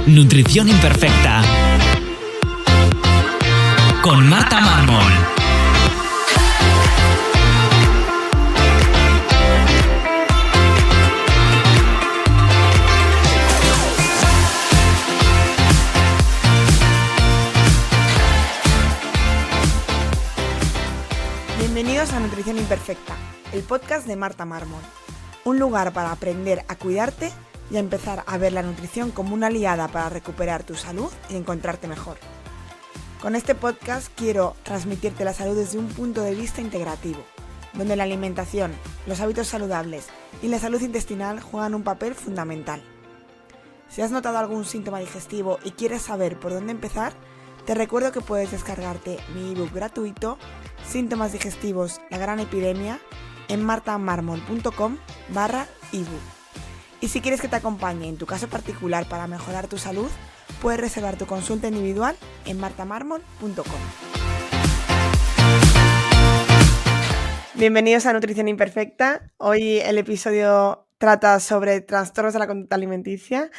Nutrición Imperfecta con Marta Mármol. Bienvenidos a Nutrición Imperfecta, el podcast de Marta Mármol. Un lugar para aprender a cuidarte y a empezar a ver la nutrición como una aliada para recuperar tu salud y encontrarte mejor. Con este podcast quiero transmitirte la salud desde un punto de vista integrativo, donde la alimentación, los hábitos saludables y la salud intestinal juegan un papel fundamental. Si has notado algún síntoma digestivo y quieres saber por dónde empezar, te recuerdo que puedes descargarte mi ebook gratuito Síntomas digestivos, la gran epidemia en martamarmol.com/ebook. Y si quieres que te acompañe en tu caso particular para mejorar tu salud, puedes reservar tu consulta individual en martamarmol.com. Bienvenidos a Nutrición Imperfecta. Hoy el episodio trata sobre trastornos de la conducta alimenticia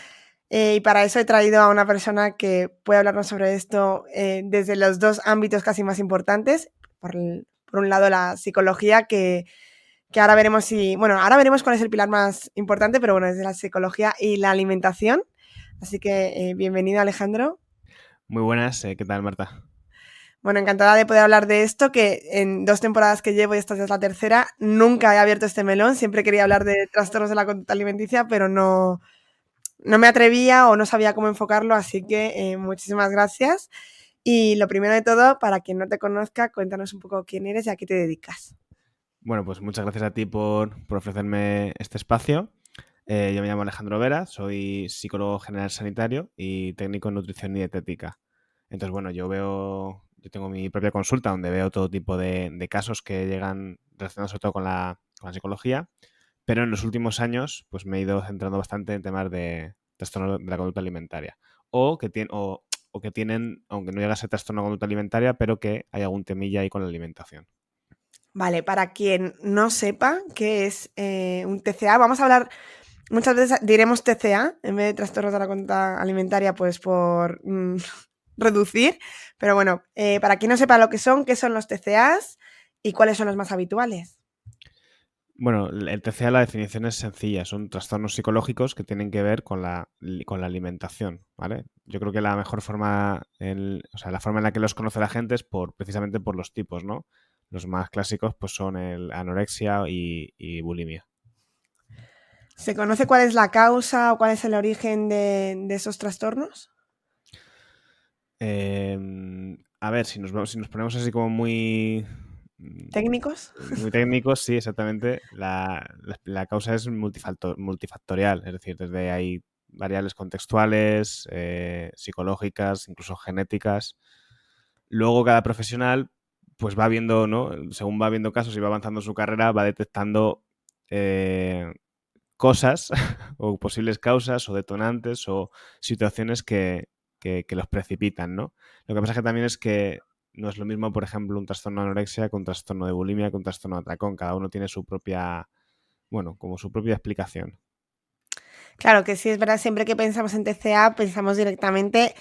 y para eso he traído a una persona que puede hablarnos sobre esto desde los dos ámbitos casi más importantes. Por un lado la psicología, que ahora veremos ahora veremos cuál es el pilar más importante, pero bueno, desde la psicología y la alimentación. Así que bienvenido, Alejandro. Muy buenas, ¿qué tal, Marta? Bueno, encantada de poder hablar de esto, que en 2 temporadas que llevo, y esta es la tercera, nunca he abierto este melón. Siempre quería hablar de trastornos de la conducta alimenticia, pero no me atrevía o no sabía cómo enfocarlo, así que muchísimas gracias. Y lo primero de todo, para quien no te conozca, cuéntanos un poco quién eres y a qué te dedicas. Bueno, pues muchas gracias a ti por ofrecerme este espacio. Yo me llamo Alejandro Vera, soy psicólogo general sanitario y técnico en nutrición y dietética. Entonces, bueno, yo tengo mi propia consulta donde veo todo tipo de casos que llegan relacionados sobre todo con la psicología, pero en los últimos años pues me he ido centrando bastante en temas de trastorno de la conducta alimentaria o que tienen, aunque no llega a ser trastorno de conducta alimentaria, pero que hay algún temilla ahí con la alimentación. Vale, para quien no sepa qué es un TCA, vamos a hablar, muchas veces diremos TCA en vez de trastornos de la conducta alimentaria, pues por reducir, pero bueno, para quien no sepa lo que son, ¿qué son los TCAs y cuáles son los más habituales? Bueno, el TCA, la definición es sencilla, son trastornos psicológicos que tienen que ver con la alimentación, ¿vale? Yo creo que la mejor forma, la forma en la que los conoce la gente es precisamente por los tipos, ¿no? Los más clásicos pues son el anorexia y bulimia. ¿Se conoce cuál es la causa o cuál es el origen de esos trastornos? A ver, si nos ponemos así como muy... ¿Técnicos? Muy técnicos, sí, exactamente. La causa es multifactorial, es decir, desde hay variables contextuales, psicológicas, incluso genéticas. Luego cada profesional pues va viendo, ¿no? Según va viendo casos y va avanzando en su carrera, va detectando cosas o posibles causas o detonantes o situaciones que los precipitan, ¿no? Lo que pasa que también es que no es lo mismo, por ejemplo, un trastorno de anorexia que un trastorno de bulimia que un trastorno de atracón. Cada uno tiene su propia, como su propia explicación. Claro que sí, es verdad, siempre que pensamos en TCA pensamos directamente,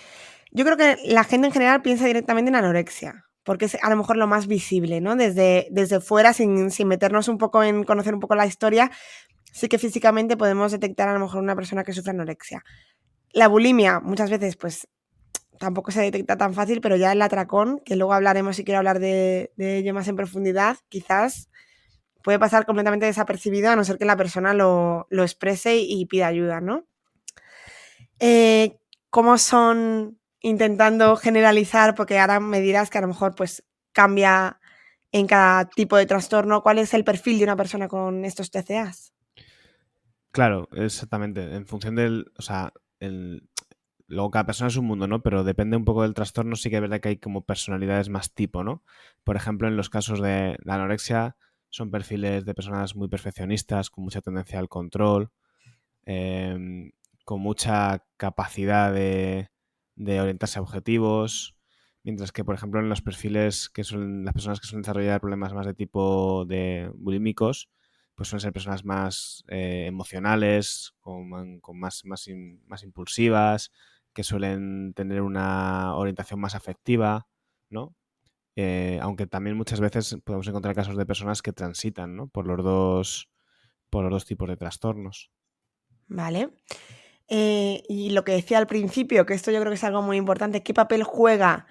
yo creo que la gente en general piensa directamente en anorexia, porque es a lo mejor lo más visible, ¿no? Desde fuera, sin meternos un poco en conocer un poco la historia, sí que físicamente podemos detectar a lo mejor una persona que sufre anorexia. La bulimia muchas veces pues tampoco se detecta tan fácil, pero ya el atracón, que luego hablaremos si quiero hablar de ello más en profundidad, quizás puede pasar completamente desapercibido a no ser que la persona lo exprese y pida ayuda, ¿no? ¿Cómo son, intentando generalizar, porque ahora me dirás que a lo mejor pues cambia en cada tipo de trastorno, cuál es el perfil de una persona con estos TCAs? Claro, exactamente. En función luego cada persona es un mundo, ¿no? Pero depende un poco del trastorno, sí que es verdad que hay como personalidades más tipo, ¿no? Por ejemplo, en los casos de la anorexia son perfiles de personas muy perfeccionistas, con mucha tendencia al control, con mucha capacidad de orientarse a objetivos, mientras que, por ejemplo, en los perfiles que son las personas que suelen desarrollar problemas más de tipo de bulímicos, pues suelen ser personas más emocionales, más impulsivas, que suelen tener una orientación más afectiva, ¿no? Aunque también muchas veces podemos encontrar casos de personas que transitan, ¿no? por los dos tipos de trastornos. Vale. Y lo que decía al principio, que esto yo creo que es algo muy importante, ¿qué papel juega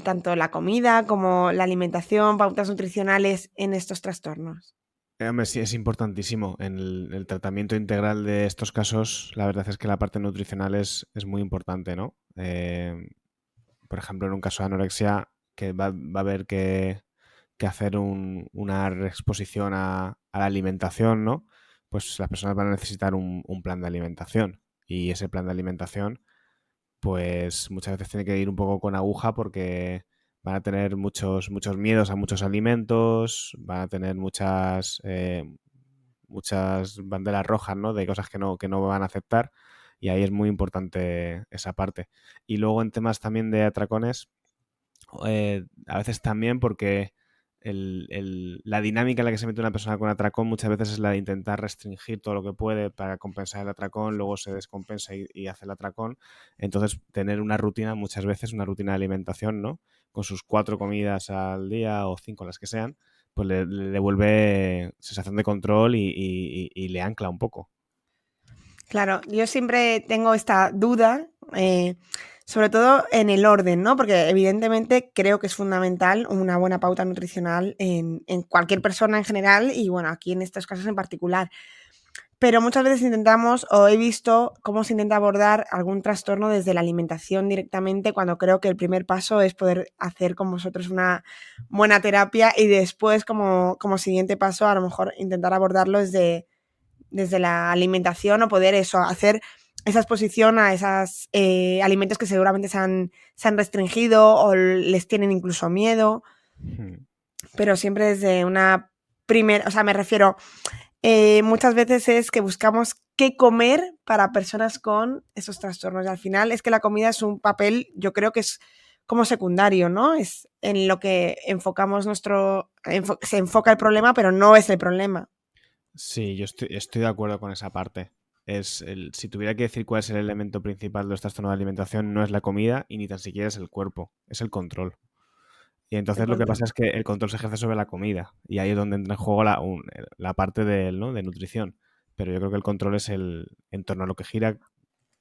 tanto la comida como la alimentación, pautas nutricionales en estos trastornos? Hombre, sí, es importantísimo. En el tratamiento integral de estos casos, la verdad es que la parte nutricional es muy importante, ¿no? Por ejemplo, en un caso de anorexia, que va a haber que hacer una reexposición a la alimentación, ¿no? Pues las personas van a necesitar un plan de alimentación. Y ese plan de alimentación, pues muchas veces tiene que ir un poco con aguja porque van a tener muchos miedos a muchos alimentos, van a tener muchas banderas rojas, ¿no? De cosas que no van a aceptar, y ahí es muy importante esa parte. Y luego en temas también de atracones, a veces también porque la dinámica en la que se mete una persona con atracón muchas veces es la de intentar restringir todo lo que puede para compensar el atracón, luego se descompensa y hace el atracón. Entonces, tener una rutina, muchas veces una rutina de alimentación, ¿no? Con sus 4 comidas al día o 5 las que sean, pues le devuelve sensación de control y le ancla un poco. Claro, yo siempre tengo esta duda, sobre todo en el orden, ¿no? Porque evidentemente creo que es fundamental una buena pauta nutricional en cualquier persona en general y bueno, aquí en estos casos en particular. Pero muchas veces intentamos o he visto cómo se intenta abordar algún trastorno desde la alimentación directamente, cuando creo que el primer paso es poder hacer con vosotros una buena terapia y después como siguiente paso a lo mejor intentar abordarlo desde la alimentación o poder eso, hacer esa exposición a esos alimentos que seguramente se han restringido o les tienen incluso miedo, pero siempre desde una primera, o sea, me refiero, muchas veces es que buscamos qué comer para personas con esos trastornos y al final es que la comida es un papel, yo creo que es como secundario, ¿no? Es en lo que enfocamos se enfoca el problema, pero no es el problema. Sí, yo estoy de acuerdo con esa parte. Si tuviera que decir cuál es el elemento principal de los trastornos de alimentación, no es la comida y ni tan siquiera es el cuerpo, es el control. Y El entonces lo que control. pasa es que el control se ejerce sobre la comida y ahí es donde entra en juego la parte ¿no? de nutrición. Pero yo creo que el control es en torno a lo que gira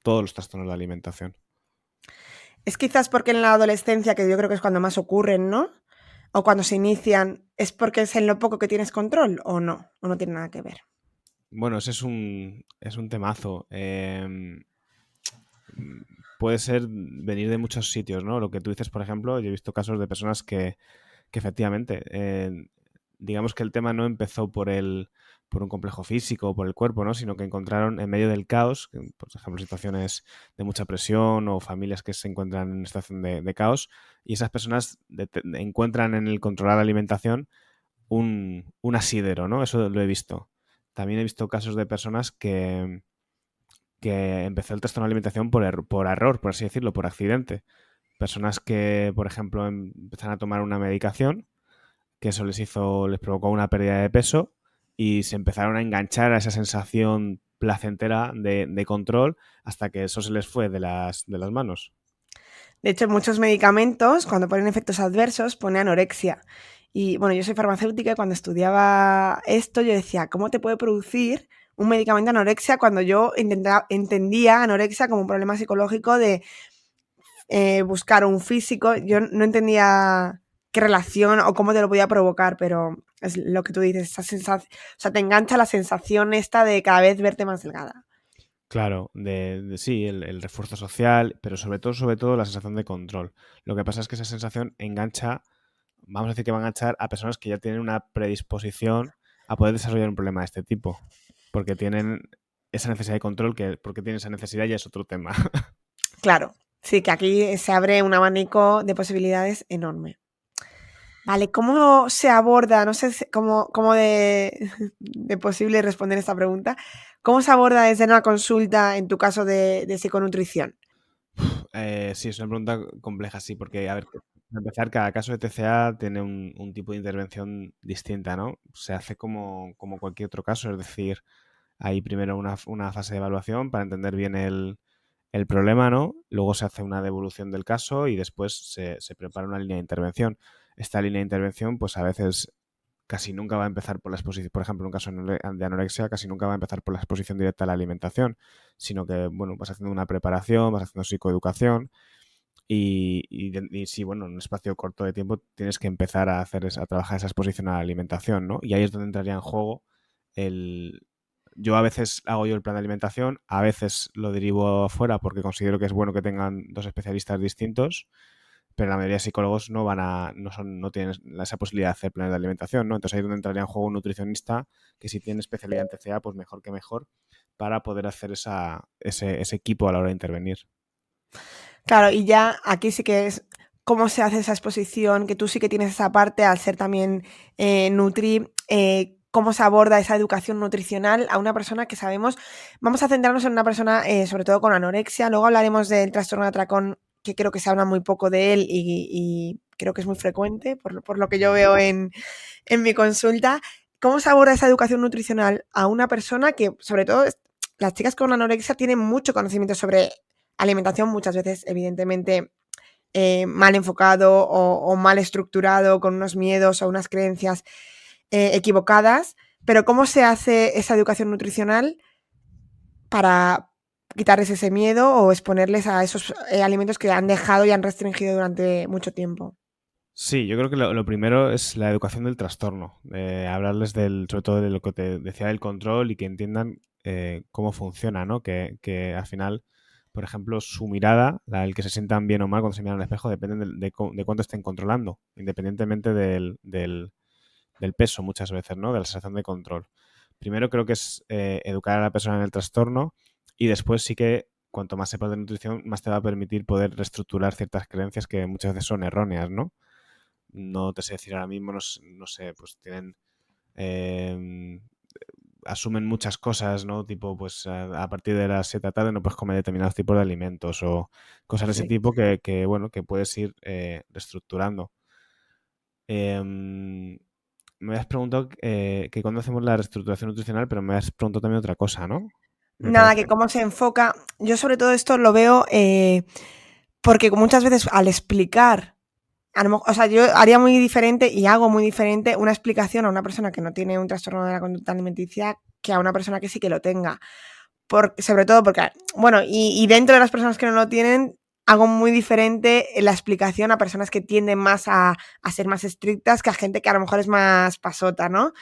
todos los trastornos de la alimentación. Es quizás porque en la adolescencia, que yo creo que es cuando más ocurren, ¿no? O cuando se inician, ¿es porque es en lo poco que tienes control o no? ¿O no tiene nada que ver? Bueno, ese es un temazo. Puede ser venir de muchos sitios, ¿no? Lo que tú dices, por ejemplo, yo he visto casos de personas que efectivamente, digamos que el tema no empezó por un complejo físico o por el cuerpo, ¿no? Sino que encontraron en medio del caos, por ejemplo, situaciones de mucha presión o familias que se encuentran en una situación de caos, y esas personas encuentran en el controlar la alimentación un asidero, ¿no? Eso lo he visto. También he visto casos de personas que empezó el trastorno de alimentación por error, por así decirlo, por accidente. Personas que, por ejemplo, empezaron a tomar una medicación, que eso les provocó una pérdida de peso y se empezaron a enganchar a esa sensación placentera de control hasta que eso se les fue de las manos. De hecho, muchos medicamentos, cuando ponen efectos adversos, pone anorexia. Y bueno, yo soy farmacéutica y cuando estudiaba esto, yo decía, ¿cómo te puede producir un medicamento anorexia cuando yo entendía anorexia como un problema psicológico de buscar un físico? Yo no entendía qué relación o cómo te lo podía provocar, pero es lo que tú dices, esa sensación, o sea, te engancha la sensación esta de cada vez verte más delgada. Claro, sí, el refuerzo social, pero sobre todo la sensación de control. Lo que pasa es que esa sensación engancha, vamos a decir que va a enganchar a personas que ya tienen una predisposición a poder desarrollar un problema de este tipo, porque tienen esa necesidad de control, que porque tienen esa necesidad ya es otro tema. Claro, sí, que aquí se abre un abanico de posibilidades enorme. Vale, ¿cómo se aborda? No sé cómo de posible responder esta pregunta. ¿Cómo se aborda desde una consulta, en tu caso de psiconutrición? Sí, es una pregunta compleja, sí, porque, a ver, para empezar, cada caso de TCA tiene un tipo de intervención distinta, ¿no? Se hace como cualquier otro caso, es decir, hay primero una fase de evaluación para entender bien el el problema, ¿no? Luego se hace una devolución del caso y después se prepara una línea de intervención. Esta línea de intervención, pues a veces casi nunca va a empezar por la exposición, por ejemplo, en un caso de anorexia, casi nunca va a empezar por la exposición directa a la alimentación, sino que, bueno, vas haciendo una preparación, vas haciendo psicoeducación y sí, bueno, en un espacio corto de tiempo tienes que empezar a trabajar esa exposición a la alimentación, ¿no? Y ahí es donde entraría en juego el... Yo a veces hago yo el plan de alimentación, a veces lo derivo afuera porque considero que es bueno que tengan dos especialistas distintos, pero la mayoría de psicólogos no tienen esa posibilidad de hacer planes de alimentación, ¿no? Entonces ahí es donde entraría en juego un nutricionista que si tiene especialidad en TCA, pues mejor que mejor para poder hacer ese equipo a la hora de intervenir. Claro, y ya aquí sí que es cómo se hace esa exposición, que tú sí que tienes esa parte al ser también Nutri, cómo se aborda esa educación nutricional a una persona que sabemos. Vamos a centrarnos en una persona sobre todo con anorexia, luego hablaremos del trastorno de atracón, que creo que se habla muy poco de él y creo que es muy frecuente, por lo que yo veo en mi consulta. ¿Cómo se aborda esa educación nutricional a una persona que, sobre todo, las chicas con anorexia tienen mucho conocimiento sobre alimentación, muchas veces, evidentemente, mal enfocado o mal estructurado, con unos miedos o unas creencias equivocadas? Pero ¿cómo se hace esa educación nutricional para quitarles ese miedo o exponerles a esos alimentos que han dejado y han restringido durante mucho tiempo? Sí, yo creo que lo primero es la educación del trastorno, hablarles sobre todo de lo que te decía del control y que entiendan cómo funciona, ¿no? Que al final, por ejemplo, su mirada, el que se sientan bien o mal cuando se miran al espejo, depende de cuánto estén controlando, independientemente del peso muchas veces, ¿no? De la sensación de control. Primero creo que es educar a la persona en el trastorno y después sí que cuanto más sepas de nutrición, más te va a permitir poder reestructurar ciertas creencias que muchas veces son erróneas, ¿no? No te sé decir ahora mismo, no sé, pues tienen... asumen muchas cosas, ¿no? Tipo, pues a partir de las 7 de la tarde no puedes comer determinados tipos de alimentos o cosas de ese Sí. tipo bueno, que puedes ir reestructurando. Me has preguntado que cuándo hacemos la reestructuración nutricional, pero me has preguntado también otra cosa, ¿no? Me Nada, parece. que cómo se enfoca. Yo sobre todo esto lo veo porque muchas veces al explicar, o sea, yo haría muy diferente y hago muy diferente una explicación a una persona que no tiene un trastorno de la conducta alimenticia que a una persona que sí que lo tenga. Sobre todo porque, bueno, y dentro de las personas que no lo tienen, hago muy diferente la explicación a personas que tienden más a ser más estrictas que a gente que a lo mejor es más pasota, ¿no?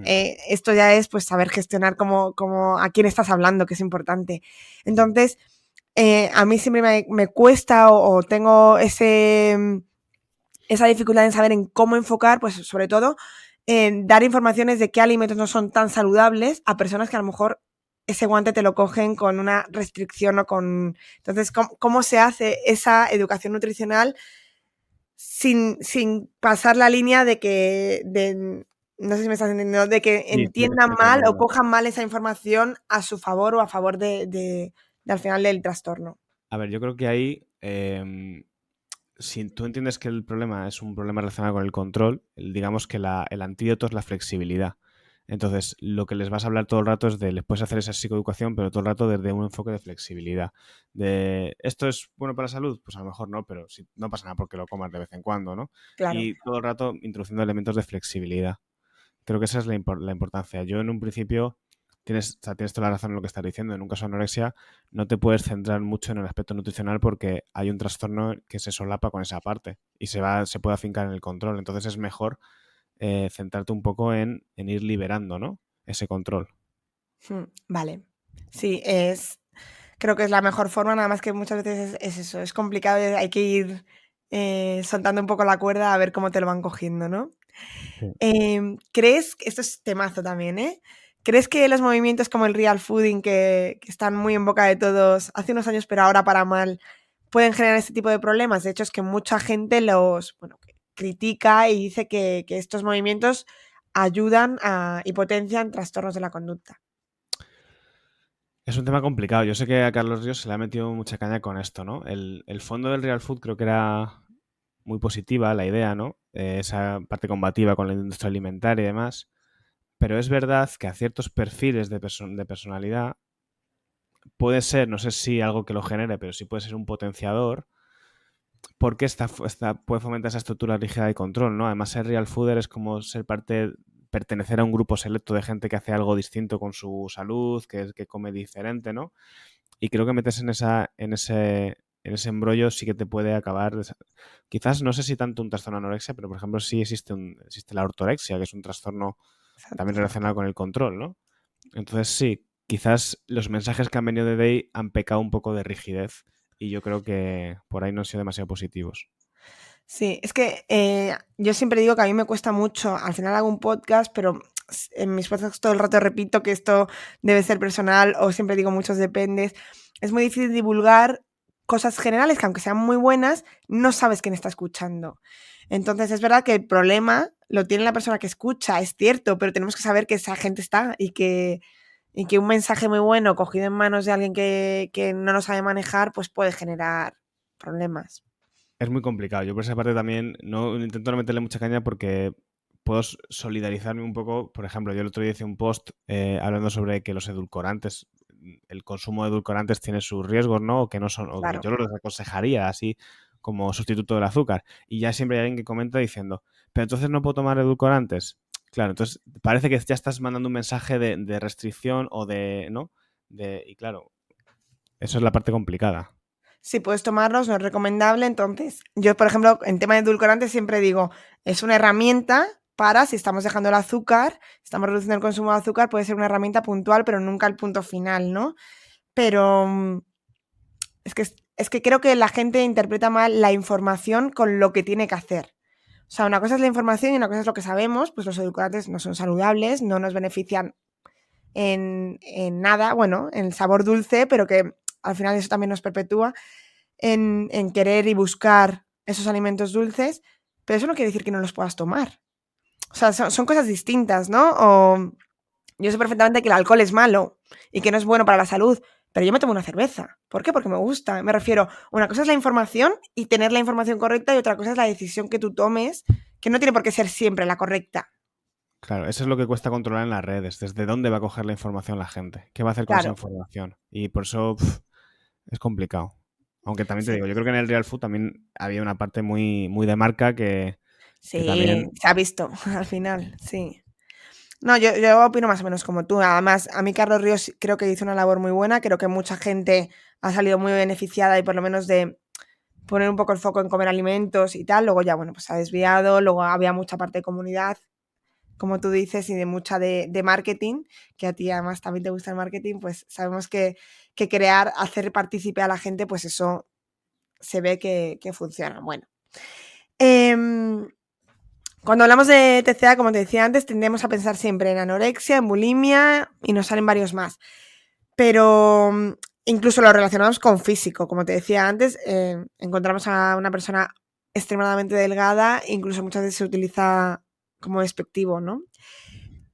Esto ya es pues saber gestionar como a quién estás hablando, que es importante. Entonces, a mí siempre me cuesta o tengo esa dificultad en saber en cómo enfocar, pues sobre todo en dar informaciones de qué alimentos no son tan saludables a personas que a lo mejor ese guante te lo cogen con una restricción o con... Entonces, ¿cómo se hace esa educación nutricional sin pasar la línea de que... no sé si me estás entendiendo, de que Sí, entiendan estoy mal o entendiendo. cojan mal esa información a su favor o a favor de al final del trastorno. A ver, yo creo que ahí, si tú entiendes que el problema es un problema relacionado con el control, digamos que el antídoto es la flexibilidad. Entonces, lo que les vas a hablar todo el rato es les puedes hacer esa psicoeducación, pero todo el rato desde un enfoque de flexibilidad. De, ¿esto es bueno para la salud? Pues a lo mejor no, pero no pasa nada porque lo comas de vez en cuando, ¿no? Claro. Y todo el rato introduciendo elementos de flexibilidad. Creo que esa es la importancia. Yo en un principio tienes toda la razón en lo que estás diciendo. En un caso de anorexia no te puedes centrar mucho en el aspecto nutricional porque hay un trastorno que se solapa con esa parte y se puede afincar en el control. Entonces es mejor centrarte un poco en ir liberando, ¿no? Ese control. Vale. Sí, creo que es la mejor forma, nada más que muchas veces es eso, es complicado, hay que ir soltando un poco la cuerda a ver cómo te lo van cogiendo, ¿no? Sí. ¿Crees, esto es temazo también, ¿eh? ¿Crees que los movimientos como el real fooding, que están muy en boca de todos hace unos años, pero ahora para mal, pueden generar este tipo de problemas? De hecho, es que mucha gente que critica y dice que estos movimientos ayudan y potencian trastornos de la conducta. Es un tema complicado. Yo sé que a Carlos Ríos se le ha metido mucha caña con esto, ¿no? El fondo del Real Food creo que era muy positiva la idea, ¿no? Esa parte combativa con la industria alimentaria y demás. Pero es verdad que a ciertos perfiles de personalidad puede ser, no sé si algo que lo genere, pero sí puede ser un potenciador, porque puede fomentar esa estructura rígida de control, ¿no? Además, ser real fooder es como pertenecer a un grupo selecto de gente que hace algo distinto con su salud, que come diferente, ¿no? Y creo que metes en ese embrollo sí que te puede acabar. Quizás no sé si tanto un trastorno de anorexia, pero por ejemplo sí existe la ortorexia, que es un trastorno también Exacto. relacionado con el control, ¿no? Entonces sí, quizás los mensajes que han venido de Day han pecado un poco de rigidez y yo creo que por ahí no han sido demasiado positivos. Sí, es que yo siempre digo que a mí me cuesta mucho, al final hago un podcast, pero en mis podcasts todo el rato repito que esto debe ser personal o siempre digo muchos dependes. Es muy difícil divulgar cosas generales que aunque sean muy buenas, no sabes quién está escuchando. Entonces es verdad que el problema lo tiene la persona que escucha, es cierto, pero tenemos que saber que esa gente está y que un mensaje muy bueno cogido en manos de alguien que no lo sabe manejar, pues puede generar problemas. Es muy complicado. Yo por esa parte también intento no meterle mucha caña porque puedo solidarizarme un poco. Por ejemplo, yo el otro día hice un post hablando sobre que los edulcorantes, el consumo de edulcorantes tiene sus riesgos, ¿no? O que no son, o que Claro. yo lo desaconsejaría así como sustituto del azúcar. Y ya siempre hay alguien que comenta diciendo, pero entonces no puedo tomar edulcorantes. Claro, entonces parece que ya estás mandando un mensaje de restricción o de, ¿no? Y claro, eso es la parte complicada. Si puedes tomarlos, no es recomendable. Entonces, yo, por ejemplo, en tema de edulcorantes siempre digo, es una herramienta para, si estamos dejando el azúcar, estamos reduciendo el consumo de azúcar, puede ser una herramienta puntual, pero nunca el punto final, ¿no? Pero es que creo que la gente interpreta mal la información con lo que tiene que hacer. O sea, una cosa es la información y una cosa es lo que sabemos, pues los edulcorantes no son saludables, no nos benefician en nada, bueno, en el sabor dulce, pero que al final eso también nos perpetúa en querer y buscar esos alimentos dulces, pero eso no quiere decir que no los puedas tomar. O sea, son cosas distintas, ¿no? O yo sé perfectamente que el alcohol es malo y que no es bueno para la salud, pero yo me tomo una cerveza. ¿Por qué? Porque me gusta. Me refiero, una cosa es la información y tener la información correcta y otra cosa es la decisión que tú tomes, que no tiene por qué ser siempre la correcta. Claro, eso es lo que cuesta controlar en las redes. ¿Desde dónde va a coger la información la gente? ¿Qué va a hacer con esa Claro, información? Y por eso es complicado. Aunque también te sí, digo, yo creo que en el Real Food también había una parte muy, muy de marca que sí, también. se ha visto al final, sí. No, yo opino más o menos como tú. Además, a mí Carlos Ríos creo que hizo una labor muy buena. Creo que mucha gente ha salido muy beneficiada y por lo menos de poner un poco el foco en comer alimentos y tal. Luego ya, bueno, pues se ha desviado. Luego había mucha parte de comunidad, como tú dices, y de mucha de marketing, que a ti además también te gusta el marketing, pues sabemos que crear, hacer partícipe a la gente, pues eso se ve que funciona. Bueno. Cuando hablamos de TCA, como te decía antes, tendemos a pensar siempre en anorexia, en bulimia y nos salen varios más. Pero incluso lo relacionamos con físico. Como te decía antes, encontramos a una persona extremadamente delgada, incluso muchas veces se utiliza como despectivo, ¿no?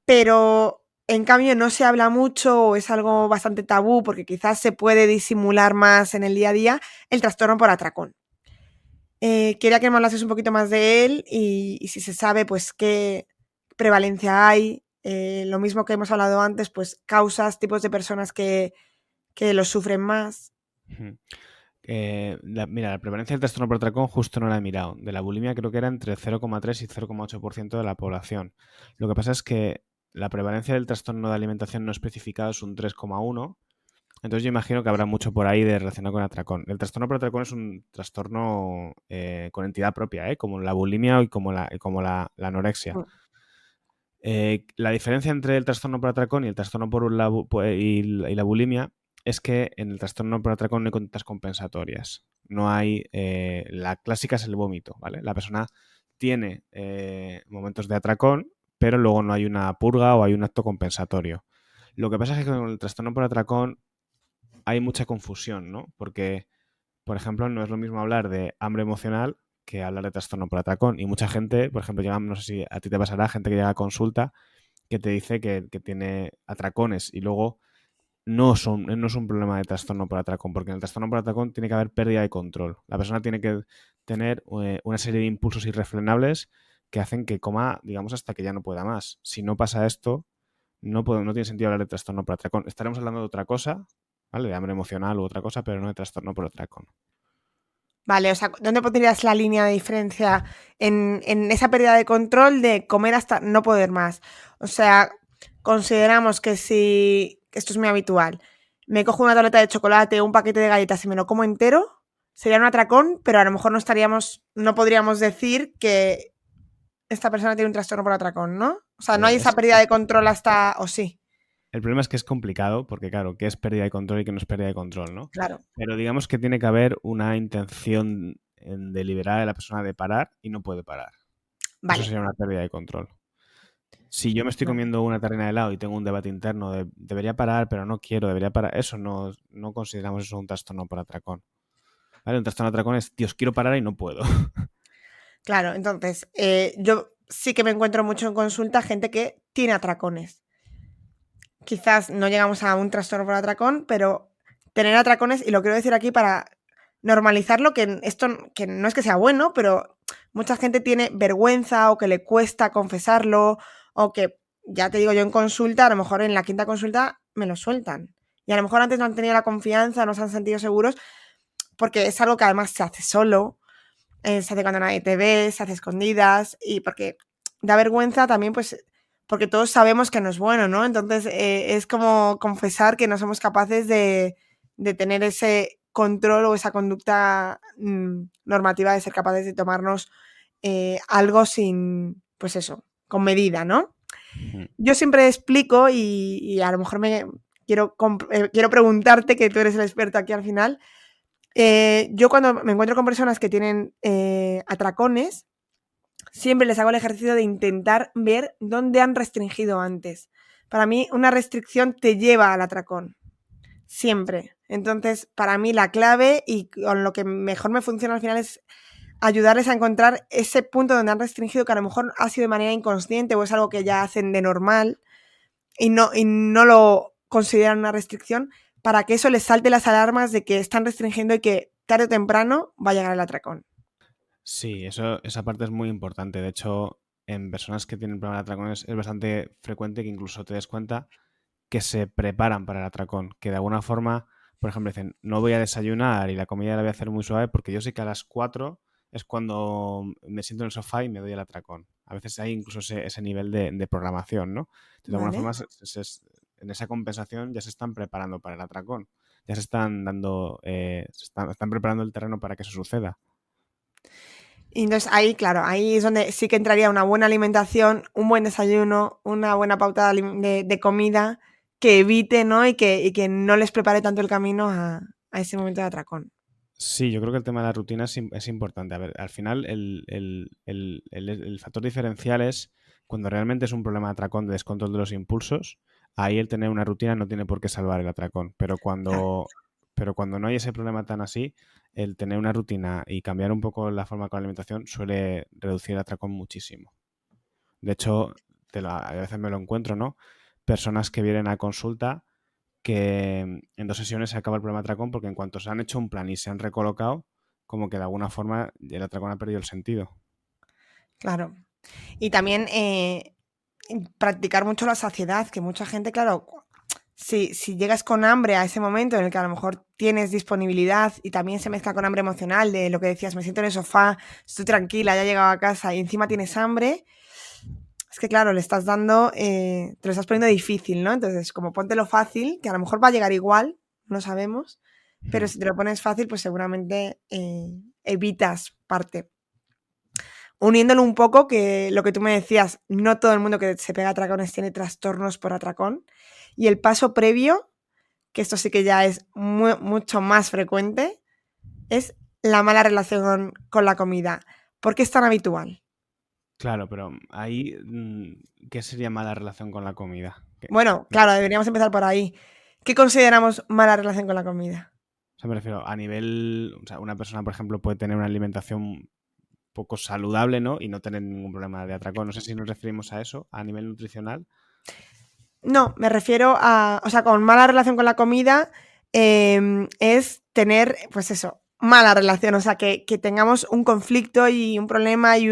Pero en cambio no se habla mucho o es algo bastante tabú porque quizás se puede disimular más en el día a día el trastorno por atracón. Quería que me hablases un poquito más de él y si se sabe, pues, qué prevalencia hay. Lo mismo que hemos hablado antes, pues, causas, tipos de personas que los sufren más. Ujú. Mira, la prevalencia del trastorno por atracón justo no la he mirado. De la bulimia creo que era entre 0,3 y 0,8% de la población. Lo que pasa es que la prevalencia del trastorno de alimentación no especificado es un 3,1. Entonces yo imagino que habrá mucho por ahí de relacionado con atracón. El trastorno por atracón es un trastorno con entidad propia, como la bulimia y como la anorexia. Mm. La diferencia entre el trastorno por atracón y el trastorno y la bulimia es que en el trastorno por atracón no hay conductas compensatorias. No hay. La clásica es el vómito, ¿vale? La persona tiene momentos de atracón, pero luego no hay una purga o hay un acto compensatorio. Lo que pasa es que con el trastorno por atracón hay mucha confusión, ¿no? Porque, por ejemplo, no es lo mismo hablar de hambre emocional que hablar de trastorno por atracón. Y mucha gente, por ejemplo, llega, no sé si a ti te pasará, gente que llega a consulta que te dice que tiene atracones y luego no es un problema de trastorno por atracón, porque en el trastorno por atracón tiene que haber pérdida de control. La persona tiene que tener una serie de impulsos irrefrenables que hacen que coma, digamos, hasta que ya no pueda más. Si no pasa esto, no tiene sentido hablar de trastorno por atracón. Estaremos hablando de otra cosa, ¿vale? De hambre emocional u otra cosa, pero no de trastorno por atracón. Vale, o sea, ¿dónde pondrías la línea de diferencia en esa pérdida de control de comer hasta no poder más? O sea, consideramos que si, esto es muy habitual, me cojo una tableta de chocolate o un paquete de galletas y me lo como entero, sería un atracón, pero a lo mejor no podríamos decir que esta persona tiene un trastorno por atracón, ¿no? O sea, no hay esa pérdida de control hasta, o sí, El problema es que es complicado porque, claro, ¿qué es pérdida de control y qué no es pérdida de control, no? claro. Pero digamos que tiene que haber una intención deliberada de la persona de parar y no puede parar. Eso Vale. sería una pérdida de control. Si yo me estoy comiendo una tarrina de helado y tengo un debate interno de debería parar, pero no quiero, debería parar, eso no consideramos eso un trastorno por atracón. ¿Vale? Un trastorno por atracón es, Dios, quiero parar y no puedo. Claro, entonces, yo sí que me encuentro mucho en consulta gente que tiene atracones. Quizás no llegamos a un trastorno por atracón, pero tener atracones, y lo quiero decir aquí para normalizarlo, que esto que no es que sea bueno, pero mucha gente tiene vergüenza o que le cuesta confesarlo, o que, ya te digo, yo en consulta, a lo mejor en la quinta consulta me lo sueltan. Y a lo mejor antes no han tenido la confianza, no se han sentido seguros, porque es algo que además se hace solo, se hace cuando nadie te ve, se hace escondidas, y porque da vergüenza también, pues, porque todos sabemos que no es bueno, ¿no? Entonces es como confesar que no somos capaces de tener ese control o esa conducta normativa de ser capaces de tomarnos algo sin, pues eso, con medida, ¿no? Yo siempre explico y a lo mejor quiero preguntarte, que tú eres el experto aquí al final. Yo cuando me encuentro con personas que tienen atracones, siempre les hago el ejercicio de intentar ver dónde han restringido antes. Para mí, una restricción te lleva al atracón. Siempre. Entonces, para mí, la clave y con lo que mejor me funciona al final es ayudarles a encontrar ese punto donde han restringido, que a lo mejor ha sido de manera inconsciente o es algo que ya hacen de normal y no lo consideran una restricción, para que eso les salte las alarmas de que están restringiendo y que tarde o temprano va a llegar el atracón. Sí, esa parte es muy importante. De hecho, en personas que tienen problemas de atracones es bastante frecuente que incluso te des cuenta que se preparan para el atracón, que de alguna forma, por ejemplo, dicen, no voy a desayunar y la comida la voy a hacer muy suave porque yo sé que a las 4 es cuando me siento en el sofá y me doy el atracón. A veces hay incluso ese nivel de programación, ¿no? Entonces, de alguna ¿Vale? forma, en esa compensación ya se están preparando para el atracón. Ya se están dando, están preparando el terreno para que eso suceda. Y entonces ahí, claro, ahí es donde sí que entraría una buena alimentación, un buen desayuno, una buena pauta de comida que evite, ¿no? Y que no les prepare tanto el camino a ese momento de atracón. Sí, yo creo que el tema de la rutina es importante. A ver, al final el factor diferencial es cuando realmente es un problema de atracón, de descontrol de los impulsos, ahí el tener una rutina no tiene por qué salvar el atracón. Claro. Pero cuando no hay ese problema tan así, el tener una rutina y cambiar un poco la forma con la alimentación suele reducir el atracón muchísimo. De hecho, a veces me lo encuentro, ¿no? Personas que vienen a consulta que en 2 sesiones se acaba el problema de atracón porque en cuanto se han hecho un plan y se han recolocado, como que de alguna forma el atracón ha perdido el sentido. Claro. Y también practicar mucho la saciedad, que mucha gente, claro, si llegas con hambre a ese momento en el que a lo mejor tienes disponibilidad y también se mezcla con hambre emocional, de lo que decías, me siento en el sofá, estoy tranquila, ya he llegado a casa y encima tienes hambre, es que claro, le estás dando, te lo estás poniendo difícil, ¿no? Entonces, como póntelo fácil, que a lo mejor va a llegar igual, no sabemos, pero si te lo pones fácil, pues seguramente evitas parte. Uniéndolo un poco, que lo que tú me decías, no todo el mundo que se pega a atracones tiene trastornos por atracón. Y el paso previo, que esto sí que ya es mucho más frecuente, es la mala relación con la comida. ¿Por qué es tan habitual? Claro, pero ahí, ¿qué sería mala relación con la comida? Bueno, claro, deberíamos empezar por ahí. ¿Qué consideramos mala relación con la comida? O sea, me refiero a nivel, o sea, una persona, por ejemplo, puede tener una alimentación poco saludable, ¿no? Y no tener ningún problema de atracón. No sé si nos referimos a eso, a nivel nutricional. No, me refiero a, o sea, con mala relación con la comida es tener, pues eso, mala relación, o sea, que tengamos un conflicto y un problema y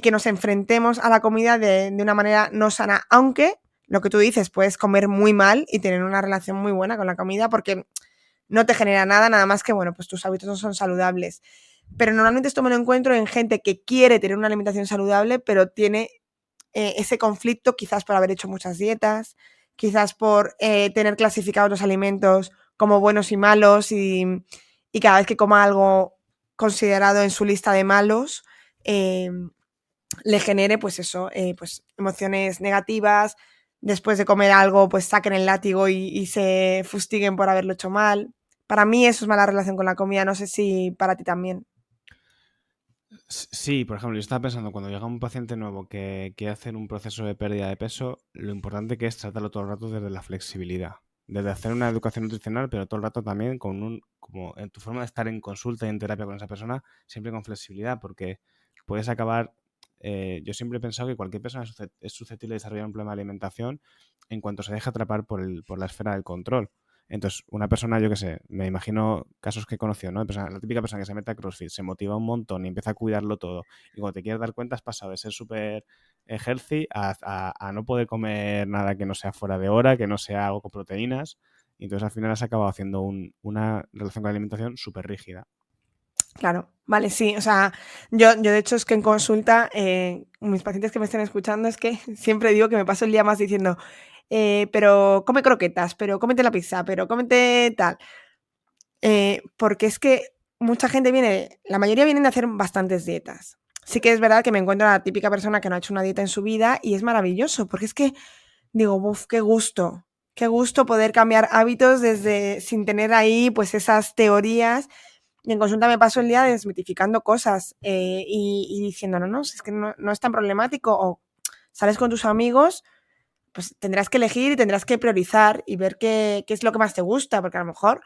que nos enfrentemos a la comida de una manera no sana, aunque lo que tú dices, puedes comer muy mal y tener una relación muy buena con la comida porque no te genera nada más que, bueno, pues tus hábitos no son saludables. Pero normalmente esto me lo encuentro en gente que quiere tener una alimentación saludable, pero tiene ese conflicto quizás por haber hecho muchas dietas, quizás por tener clasificados los alimentos como buenos y malos y cada vez que coma algo considerado en su lista de malos, le genere pues eso, pues emociones negativas, después de comer algo pues saquen el látigo y se fustiguen por haberlo hecho mal. Para mí eso es mala relación con la comida, no sé si para ti también. Sí, por ejemplo, yo estaba pensando, cuando llega un paciente nuevo que quiere hacer un proceso de pérdida de peso, lo importante que es tratarlo todo el rato desde la flexibilidad, desde hacer una educación nutricional, pero todo el rato también como en tu forma de estar en consulta y en terapia con esa persona, siempre con flexibilidad, porque puedes acabar, yo siempre he pensado que cualquier persona es susceptible de desarrollar un problema de alimentación en cuanto se deja atrapar por la esfera del control. Entonces, una persona, yo qué sé, me imagino casos que he conocido, ¿no? La típica persona que se mete a CrossFit, se motiva un montón y empieza a cuidarlo todo. Y cuando te quieres dar cuenta, has pasado de ser súper healthy a no poder comer nada que no sea fuera de hora, que no sea algo con proteínas. Y entonces, al final, has acabado haciendo una relación con la alimentación súper rígida. Claro, vale, sí, o sea, yo de hecho es que en consulta, mis pacientes que me estén escuchando es que siempre digo que me paso el día más diciendo, pero come croquetas, pero cómete la pizza, pero cómete tal, porque es que mucha gente la mayoría vienen de hacer bastantes dietas. Sí que es verdad que me encuentro a la típica persona que no ha hecho una dieta en su vida y es maravilloso, porque es que digo, uff, qué gusto poder cambiar hábitos sin tener ahí pues esas teorías. Y en consulta me paso el día desmitificando cosas y diciendo, no, es que no es tan problemático. O sales con tus amigos, pues tendrás que elegir y tendrás que priorizar y ver qué es lo que más te gusta, porque a lo mejor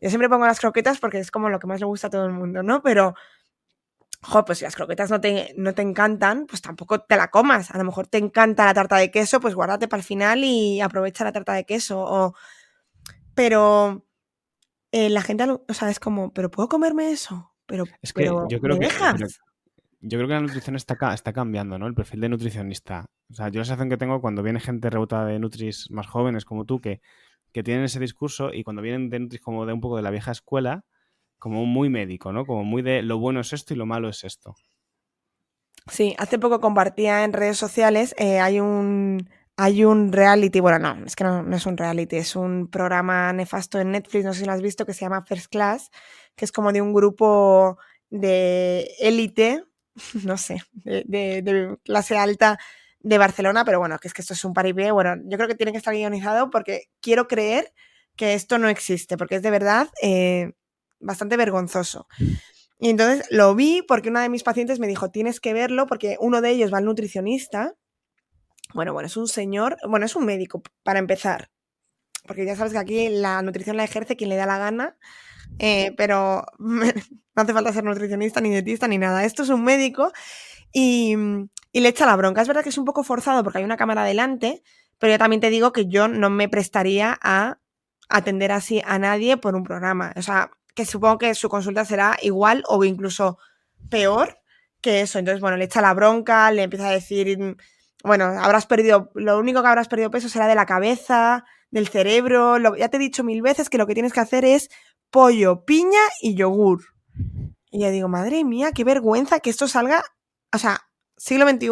yo siempre pongo las croquetas porque es como lo que más le gusta a todo el mundo, ¿no? Pero, pues si las croquetas no te encantan, pues tampoco te la comas. A lo mejor te encanta la tarta de queso, pues guárdate para el final y aprovecha la tarta de queso. Pero la gente, o sea, es como, ¿pero puedo comerme eso? Es que Pero ¿me dejas? yo creo que la nutrición está cambiando, ¿no? El perfil de nutricionista. O sea, yo la sensación que tengo cuando viene gente rebotada de nutris más jóvenes como tú, que tienen ese discurso, y cuando vienen de nutris como de un poco de la vieja escuela, como muy médico, ¿no? Como muy de lo bueno es esto y lo malo es esto. Sí, hace poco compartía en redes sociales, hay un reality, bueno, no, es que no es un reality, es un programa nefasto en Netflix, no sé si lo has visto, que se llama First Class, que es como de un grupo de élite, no sé, de clase alta de Barcelona, pero bueno, que es que esto es un paripé, bueno, yo creo que tiene que estar guionizado porque quiero creer que esto no existe, porque es de verdad bastante vergonzoso. Y entonces lo vi porque una de mis pacientes me dijo, tienes que verlo porque uno de ellos va al nutricionista. Bueno, es un señor, bueno, es un médico para empezar, porque ya sabes que aquí la nutrición la ejerce quien le da la gana, pero no hace falta ser nutricionista, ni dietista, ni nada. Esto es un médico y le echa la bronca. Es verdad que es un poco forzado porque hay una cámara delante, pero yo también te digo que yo no me prestaría a atender así a nadie por un programa. O sea, que supongo que su consulta será igual o incluso peor que eso. Entonces, bueno, le echa la bronca, le empieza a decir, bueno, lo único que habrás perdido peso será de la cabeza, del cerebro. Ya te he dicho 1000 veces que lo que tienes que hacer es pollo, piña y yogur. Y yo digo, madre mía, qué vergüenza que esto salga, o sea, siglo XXI,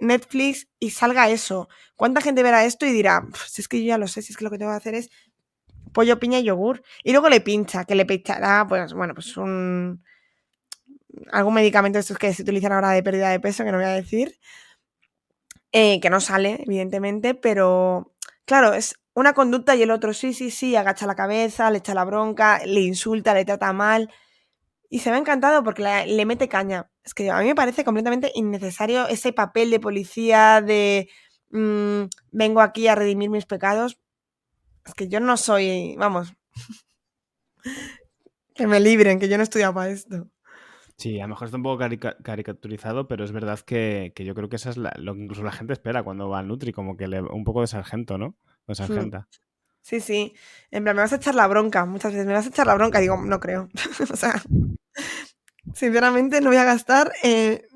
Netflix y salga eso. ¿Cuánta gente verá esto y dirá, si es que yo ya lo sé, si es que lo que tengo que hacer es pollo, piña y yogur? Y luego le pincha, que le pinchará, pues bueno, pues algún medicamento de estos que se utilizan ahora de pérdida de peso, que no voy a decir, que no sale, evidentemente, pero claro, es una conducta y el otro sí, agacha la cabeza, le echa la bronca, le insulta, le trata mal. Y se me ha encantado porque le mete caña. Es que a mí me parece completamente innecesario ese papel de policía de vengo aquí a redimir mis pecados. Es que yo no soy, vamos, que me libren, que yo no he estudiado para esto. Sí, a lo mejor está un poco caricaturizado, pero es verdad que yo creo que eso es lo que incluso la gente espera cuando va al Nutri, como que un poco de sargento, ¿no? De sargenta. Sí, sí. En plan, me vas a echar la bronca. Muchas veces me vas a echar la bronca. Y digo, no creo. O sea, sinceramente no voy a gastar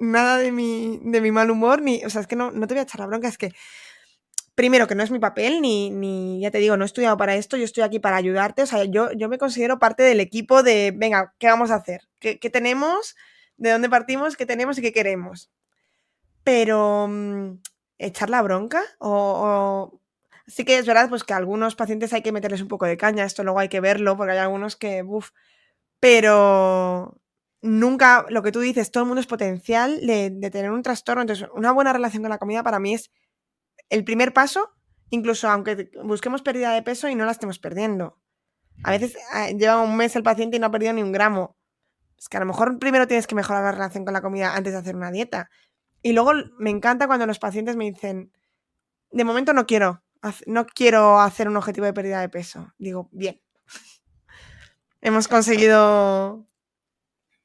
nada de mi mal humor. O sea, es que no te voy a echar la bronca. Es que primero, que no es mi papel, ya te digo, no he estudiado para esto, yo estoy aquí para ayudarte. O sea, yo me considero parte del equipo de, venga, ¿qué vamos a hacer? ¿Qué tenemos? ¿De dónde partimos? ¿Qué tenemos y qué queremos? Pero echar la bronca sí que es verdad pues que a algunos pacientes hay que meterles un poco de caña, esto luego hay que verlo porque hay algunos que, pero nunca, lo que tú dices, todo el mundo es potencial de tener un trastorno. Entonces, una buena relación con la comida para mí es el primer paso, incluso aunque busquemos pérdida de peso y no la estemos perdiendo. A veces lleva un mes el paciente y no ha perdido ni un gramo. Es que a lo mejor primero tienes que mejorar la relación con la comida antes de hacer una dieta. Y luego me encanta cuando los pacientes me dicen, de momento no quiero hacer un objetivo de pérdida de peso. Digo, bien. Hemos conseguido...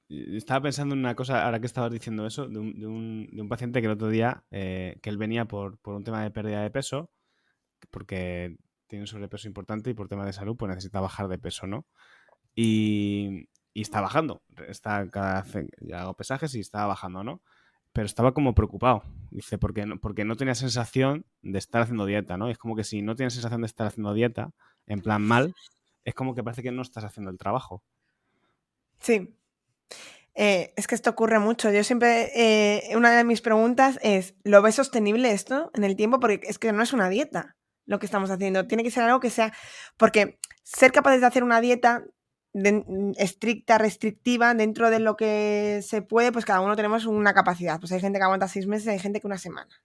Estaba pensando en una cosa, ahora que estabas diciendo eso, de un paciente que el otro día, que él venía por un tema de pérdida de peso, porque tiene un sobrepeso importante y por tema de salud pues necesita bajar de peso, ¿no? Y está bajando. Ya hago pesajes y estaba bajando, ¿no? Pero estaba como preocupado. Dice, porque no tenía sensación de estar haciendo dieta, ¿no? Es como que si no tienes sensación de estar haciendo dieta, en plan mal, es como que parece que no estás haciendo el trabajo. Sí. Es que esto ocurre mucho. Yo siempre, una de mis preguntas es, ¿lo ves sostenible esto en el tiempo? Porque es que no es una dieta lo que estamos haciendo. Tiene que ser algo que sea... Porque ser capaces de hacer una dieta estricta, restrictiva, dentro de lo que se puede, pues cada uno tenemos una capacidad. Pues hay gente que aguanta 6 meses, hay gente que una semana.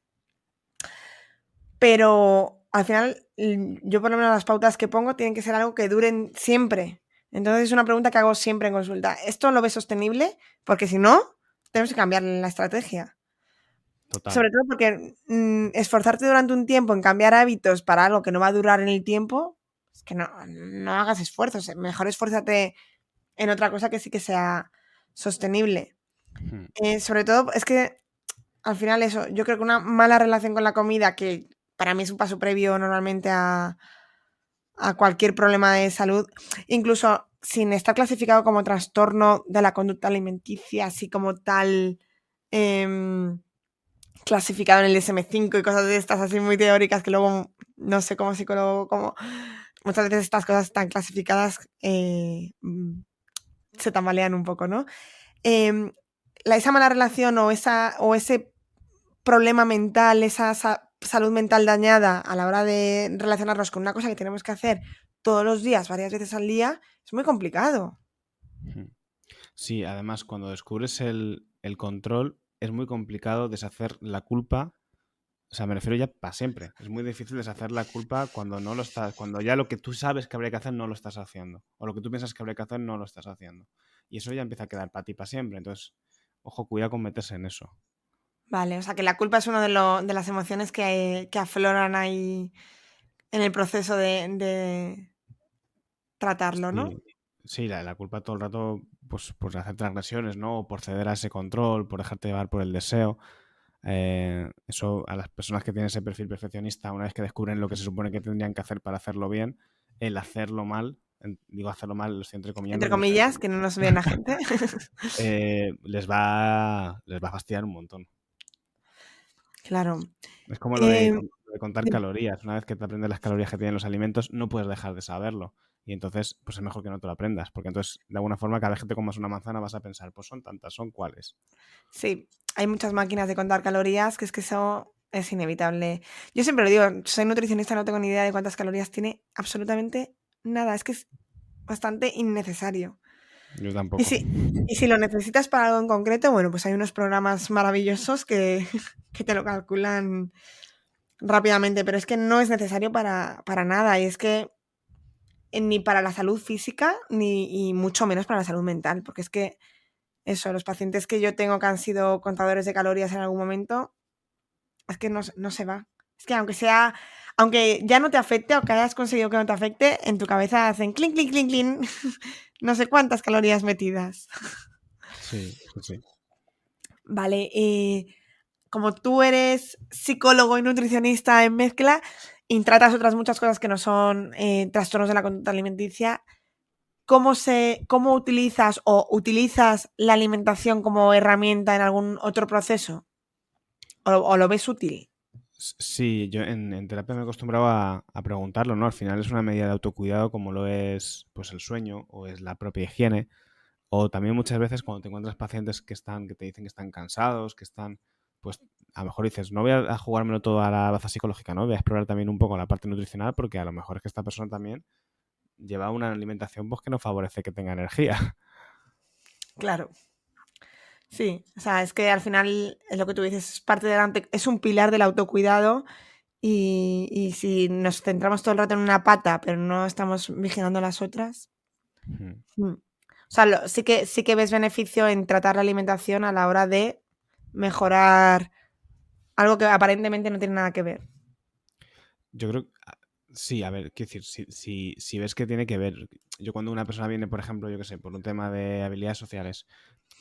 Pero al final, yo por lo menos las pautas que pongo tienen que ser algo que duren siempre. Entonces es una pregunta que hago siempre en consulta. ¿Esto lo ves sostenible? Porque si no, tenemos que cambiar la estrategia. Total. Sobre todo porque esforzarte durante un tiempo en cambiar hábitos para algo que no va a durar en el tiempo, es que no hagas esfuerzos. Mejor esfuérzate en otra cosa que sí que sea sostenible. Sobre todo, es que al final eso, yo creo que una mala relación con la comida, que para mí es un paso previo normalmente a cualquier problema de salud, incluso sin estar clasificado como trastorno de la conducta alimenticia, así como tal, clasificado en el DSM-5 y cosas de estas así muy teóricas que luego, no sé, como psicólogo, como muchas veces estas cosas están clasificadas, se tambalean un poco, ¿no? Esa mala relación o ese problema mental, esa salud mental dañada a la hora de relacionarnos con una cosa que tenemos que hacer todos los días, varias veces al día, es muy complicado. Sí, además cuando descubres el control es muy complicado deshacer la culpa. O sea, me refiero ya para siempre. Es muy difícil deshacer la culpa cuando no lo estás, cuando ya lo que tú sabes que habría que hacer no lo estás haciendo. O lo que tú piensas que habría que hacer no lo estás haciendo. Y eso ya empieza a quedar para ti para siempre. Entonces, ojo, cuidado con meterse en eso. Vale, o sea que la culpa es una de las emociones que afloran ahí en el proceso de tratarlo, ¿no? Sí, la culpa todo el rato, pues por hacer transgresiones, ¿no? O por ceder a ese control, por dejarte llevar por el deseo. Eso a las personas que tienen ese perfil perfeccionista, una vez que descubren lo que se supone que tendrían que hacer para hacerlo bien, el hacerlo mal, digo hacerlo mal, lo estoy entrecomillando. Entre comillas, que no nos ve la gente. Les va a fastidiar un montón. Claro. Es como lo de contar calorías. Una vez que te aprendes las calorías que tienen los alimentos, no puedes dejar de saberlo. Y entonces, pues es mejor que no te lo aprendas. Porque entonces, de alguna forma, cada vez que te comas una manzana vas a pensar, pues son tantas, ¿son cuáles? Sí, hay muchas máquinas de contar calorías, que es que eso es inevitable. Yo siempre lo digo, soy nutricionista, no tengo ni idea de cuántas calorías tiene absolutamente nada. Es que es bastante innecesario. Yo tampoco. Y si lo necesitas para algo en concreto, bueno, pues hay unos programas maravillosos que te lo calculan rápidamente, pero es que no es necesario para nada. Y es que ni para la salud física, y mucho menos para la salud mental, porque es que eso, los pacientes que yo tengo que han sido contadores de calorías en algún momento, es que no se va. Es que aunque ya no te afecte, o que hayas conseguido que no te afecte, en tu cabeza hacen clink, clink, clink, clink, no sé cuántas calorías metidas. Sí, sí. Vale, como tú eres psicólogo y nutricionista en mezcla y tratas otras muchas cosas que no son trastornos de la conducta alimenticia, ¿cómo utilizas o utilizas la alimentación como herramienta en algún otro proceso? ¿O lo ves útil? Sí, yo en terapia me acostumbraba a preguntarlo, ¿no? Al final es una medida de autocuidado como lo es pues el sueño o es la propia higiene. O también muchas veces cuando te encuentras pacientes que te dicen que están cansados, que están, pues a lo mejor dices, no voy a jugármelo todo a la baza psicológica, ¿no? Voy a explorar también un poco la parte nutricional porque a lo mejor es que esta persona también lleva una alimentación pues que no favorece que tenga energía. Claro. Sí, o sea, es que al final es lo que tú dices, es parte es un pilar del autocuidado y si nos centramos todo el rato en una pata, pero no estamos vigilando las otras. Ujú. O sea, sí que ves beneficio en tratar la alimentación a la hora de mejorar algo que aparentemente no tiene nada que ver. Yo creo que sí, a ver, quiero decir, si ves que tiene que ver, yo cuando una persona viene, por ejemplo, yo qué sé, por un tema de habilidades sociales,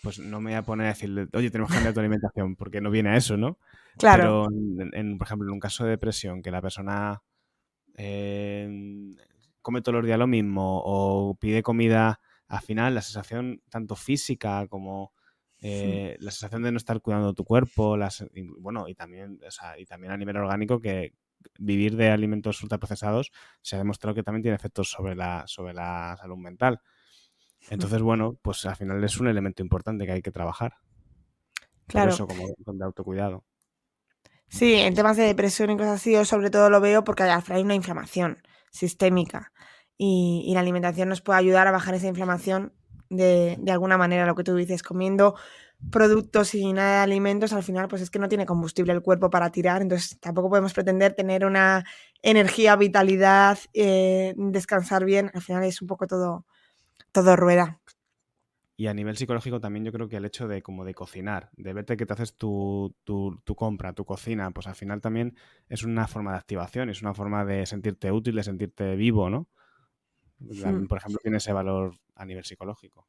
pues no me voy a poner a decirle, oye, tenemos que cambiar tu alimentación, porque no viene a eso, ¿no? Claro, Pero, por ejemplo, en un caso de depresión, que la persona come todos los días lo mismo o pide comida, al final la sensación tanto física como la sensación de no estar cuidando tu cuerpo, bueno, y también, o sea, y también a nivel orgánico que vivir de alimentos ultraprocesados se ha demostrado que también tiene efectos sobre la salud mental. Entonces, bueno, pues al final es un elemento importante que hay que trabajar. Por claro. eso, como de autocuidado. Sí, en temas de depresión y cosas así, yo sobre todo lo veo porque al final hay una inflamación sistémica y la alimentación nos puede ayudar a bajar esa inflamación de alguna manera, lo que tú dices, comiendo productos y nada de alimentos, al final pues es que no tiene combustible el cuerpo para tirar, entonces tampoco podemos pretender tener una energía, vitalidad, descansar bien, al final es un poco todo rueda. Y a nivel psicológico también yo creo que el hecho de como de cocinar, de verte que te haces tu compra, tu cocina, pues al final también es una forma de activación, es una forma de sentirte útil, de sentirte vivo, ¿no? Mm. También, por ejemplo, tiene ese valor a nivel psicológico.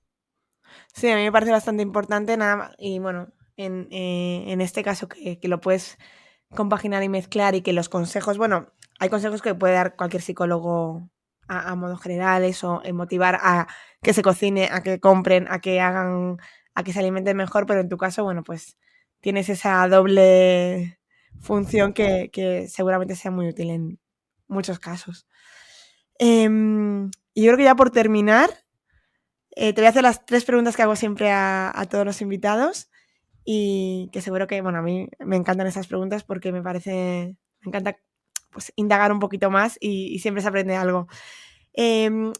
Sí, a mí me parece bastante importante, nada más, y bueno, en este caso que lo puedes compaginar y mezclar y que los consejos, bueno, hay consejos que puede dar cualquier psicólogo a modo general, eso, en motivar a que se cocine, a que compren, a que hagan, a que se alimenten mejor, pero en tu caso, bueno, pues tienes esa doble función que seguramente sea muy útil en muchos casos. Y yo creo que ya por terminar, te voy a hacer las 3 preguntas que hago siempre a todos los invitados y que seguro que, bueno, a mí me encantan esas preguntas porque me encanta pues indagar un poquito más y siempre se aprende algo.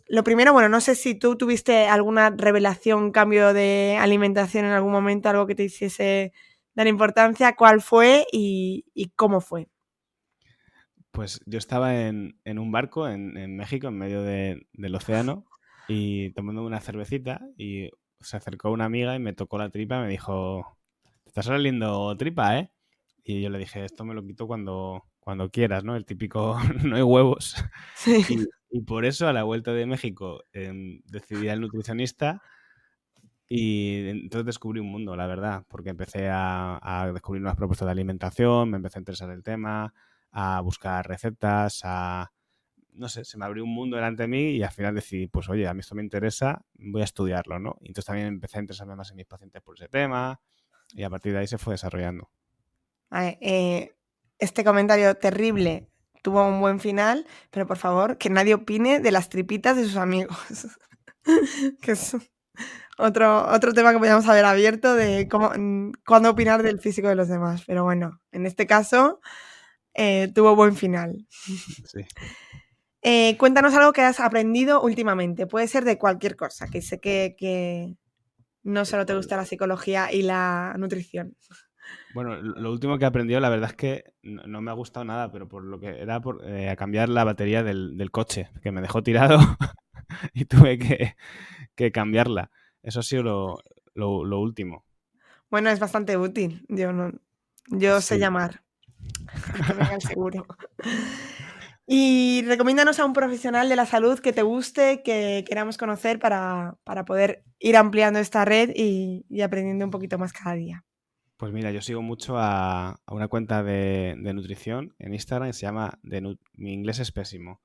Lo primero, bueno, no sé si tú tuviste alguna revelación, cambio de alimentación en algún momento, algo que te hiciese dar importancia, cuál fue y cómo fue. Pues yo estaba en un barco en México, en medio del océano, y tomando una cervecita, y se acercó una amiga y me tocó la tripa y me dijo, te está saliendo tripa, ¿eh? Y yo le dije, esto me lo quito cuando quieras, ¿no? El típico, no hay huevos. Sí. Y por eso a la vuelta de México decidí al nutricionista y entonces descubrí un mundo, la verdad, porque empecé a descubrir nuevas propuestas de alimentación, me empecé a interesar el tema, a buscar recetas, no sé, se me abrió un mundo delante de mí y al final decidí, pues oye, a mí esto me interesa, voy a estudiarlo, ¿no? Y entonces también empecé a interesarme más en mis pacientes por ese tema y a partir de ahí se fue desarrollando. Vale, este comentario terrible tuvo un buen final, pero por favor, que nadie opine de las tripitas de sus amigos. Que es otro tema que podríamos haber abierto de cuándo opinar del físico de los demás. Pero bueno, en este caso tuvo buen final. Sí. Cuéntanos algo que has aprendido últimamente. Puede ser de cualquier cosa, que sé que no solo te gusta la psicología y la nutrición. Bueno, lo último que he aprendido, la verdad es que no me ha gustado nada, pero por lo que era a cambiar la batería del coche, que me dejó tirado y tuve que cambiarla. Eso ha sido lo último. Bueno, es bastante útil. Yo sé Sí. llamar a que venga el seguro. Y recomiéndanos a un profesional de la salud que te guste, que queramos conocer para poder ir ampliando esta red y aprendiendo un poquito más cada día. Pues mira, yo sigo mucho a una cuenta de nutrición en Instagram que se llama, mi inglés es pésimo,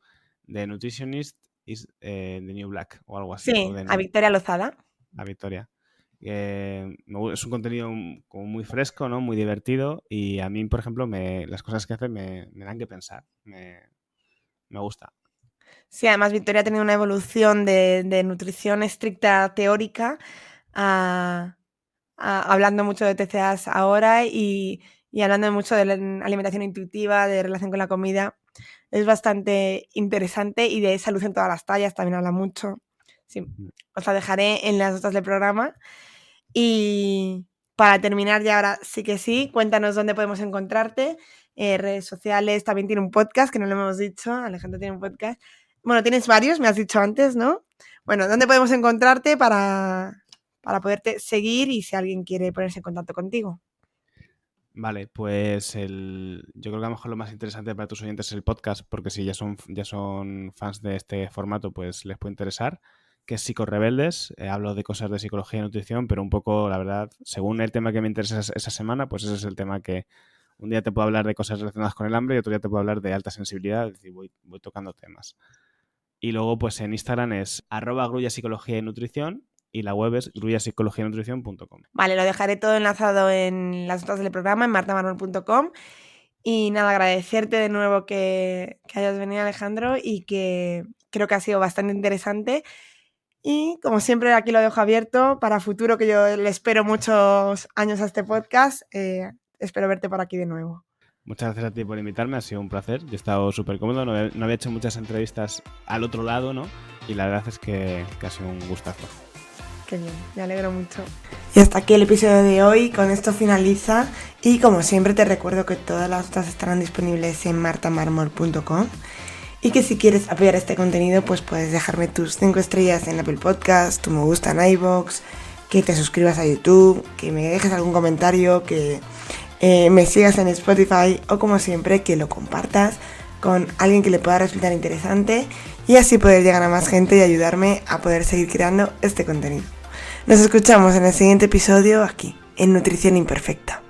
The Nutritionist is the New Black o algo así, o Sí, a Victoria Lozada. a Victoria. Es un contenido como muy fresco, ¿no? Muy divertido y a mí, por ejemplo, las cosas que hace me dan que pensar. Me gusta. Sí, además Victoria ha tenido una evolución de nutrición estricta teórica hablando mucho de TCAs ahora y hablando mucho de la alimentación intuitiva, de relación con la comida. Es bastante interesante y de salud en todas las tallas también habla mucho. Sí, os la dejaré en las notas del programa. Y para terminar ya ahora sí que sí, cuéntanos dónde podemos encontrarte, redes sociales, también tiene un podcast, que no lo hemos dicho, Alejandro tiene un podcast. Bueno, tienes varios, me has dicho antes, ¿no? Bueno, ¿dónde podemos encontrarte para poderte seguir y si alguien quiere ponerse en contacto contigo? Vale, pues yo creo que a lo mejor lo más interesante para tus oyentes es el podcast, porque si ya son fans de este formato, pues les puede interesar, que es Psicorebeldes. Hablo de cosas de psicología y nutrición, pero un poco, la verdad, según el tema que me interesa esa semana, pues ese es el tema que un día te puedo hablar de cosas relacionadas con el hambre y otro día te puedo hablar de alta sensibilidad, es decir, voy tocando temas. Y luego, pues en Instagram es @grulla psicología y nutrición y la web es grullapsicologianutrición.com. Vale, lo dejaré todo enlazado en las notas del programa, en martamarmol.com. Y nada, agradecerte de nuevo que hayas venido, Alejandro, y que creo que ha sido bastante interesante. Y como siempre, aquí lo dejo abierto para futuro, que yo le espero muchos años a este podcast. Espero verte por aquí de nuevo. Muchas gracias a ti por invitarme, ha sido un placer. Yo he estado súper cómodo, no había hecho muchas entrevistas al otro lado, ¿no? Y la verdad es que ha sido un gustazo. Qué bien, me alegro mucho. Y hasta aquí el episodio de hoy, con esto finaliza. Y como siempre te recuerdo que todas las notas estarán disponibles en martamarmol.com. Y que si quieres apoyar este contenido, pues puedes dejarme tus 5 estrellas en Apple Podcast, tu me gusta en iVoox, que te suscribas a YouTube, que me dejes algún comentario, que me sigas en Spotify o como siempre que lo compartas con alguien que le pueda resultar interesante y así poder llegar a más gente y ayudarme a poder seguir creando este contenido. Nos escuchamos en el siguiente episodio aquí, en Nutrición Imperfecta.